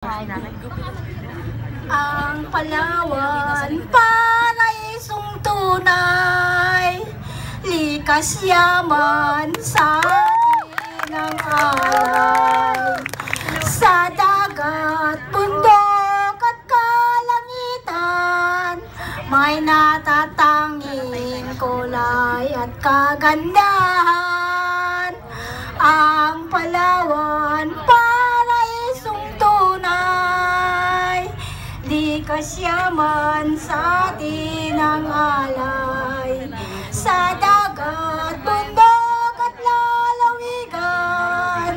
Ang Palawan, paraisong tunay, likas yaman sa atin ang alay. Sa dagat, bundok at kalangitan, may natatanging kulay at kagandahan. Ang Palawan, paraisong tunay, likas yaman sa atin ang alay. Sa dagat, bundok at lalawigan,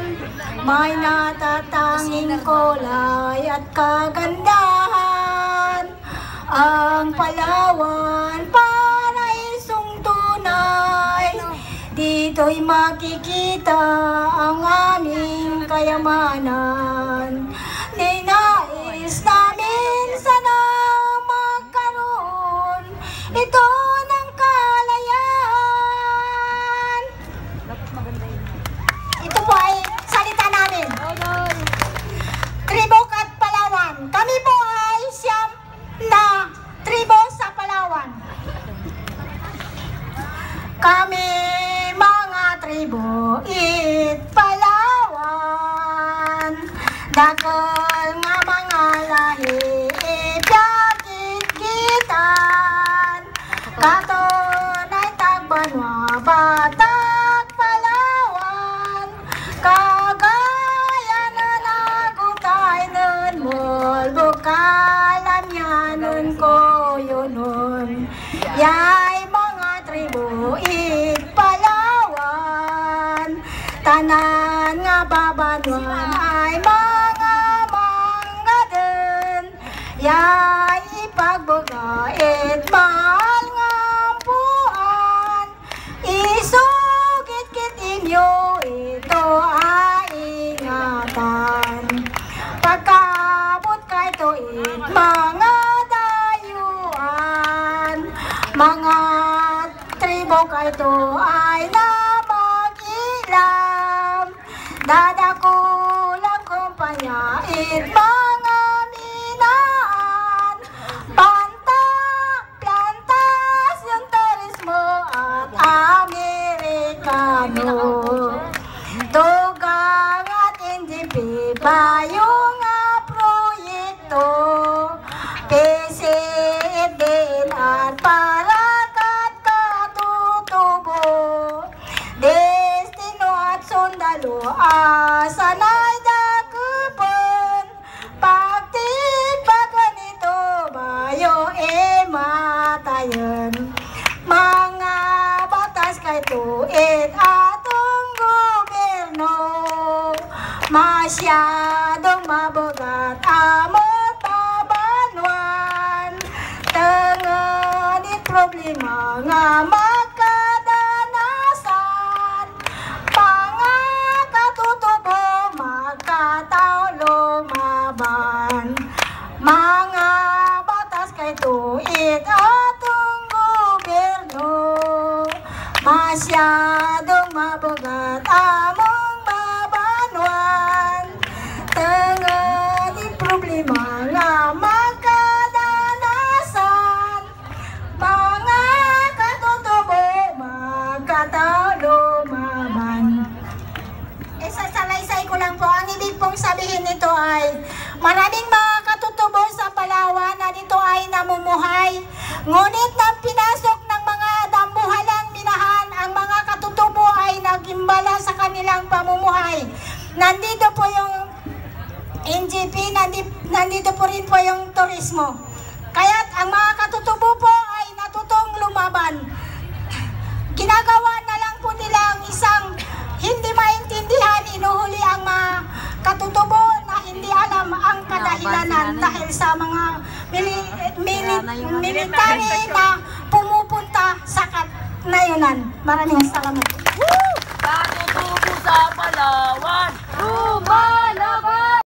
may natatanging kulay at kagandahan. Ang Palawan, paraisong tunay, dito'y makikita ang aming kayamanan. Ninais namin sana magkaroon ito ng kalayaan. Ito po ay salita namin. Tribo at Palawan. Kami po ay siyam na tribo sa Palawan. Kami mga tribo it Palawan, dakol nga mga lahi ipagkit-kitan, katunay tagbanwa Batak Palawan, kagaya na nagutay nun mol bukalam yanon ko yun yay mga tribo it Palawan, tanan nga babanwan ay mga manggaden, yay ipagbugait mahal nga puan, isugit-git inyo ito ay ingatan. Pagkabot kay tuit mga dayuan, mga tribo kay to ay na mag-ilam, dadakulang kumpanya it mga minaan, plantas yung turismo at Amerikano, tugang at NGP bayo nga proyekto, PCD at Parakat katutubo, destino at sundalo asanay dakupan, pagtibagan ito bayo matayon, mga batas kay tuit atong gobyerno, masyadong mabugat amot pabanwan, tanganit problema nga magkadanasan, pangakatutubo magkataw lumaban, mga batas kay tuit atong gobyerno, masyadong mabugat among babanwan, tanganit problema nga magkadanasan, mga katutubo magkataw lumaban. Isasalaysay ko lang po, ang ibig pong sabihin nito ay maraming mga katutubo sa Palawan na dito ay namumuhay, ngunit nang pinasok ng mga dambuhalang minahan, ang mga katutubo ay nagimbala sa kanilang pamumuhay. Nandito po yung NGP, nandito po rin po yung turismo. Kaya't ang mga katutubo po ay natutong lumaban. Ginagawa na lang po nila ang isang hindi maintindihan, inuhuli ang mga katutubo na hindi alam ang kadahilanan dahil sa mga military na pumupunta sa Nayunan. Maraming salamat. Katutubo sa Palawan!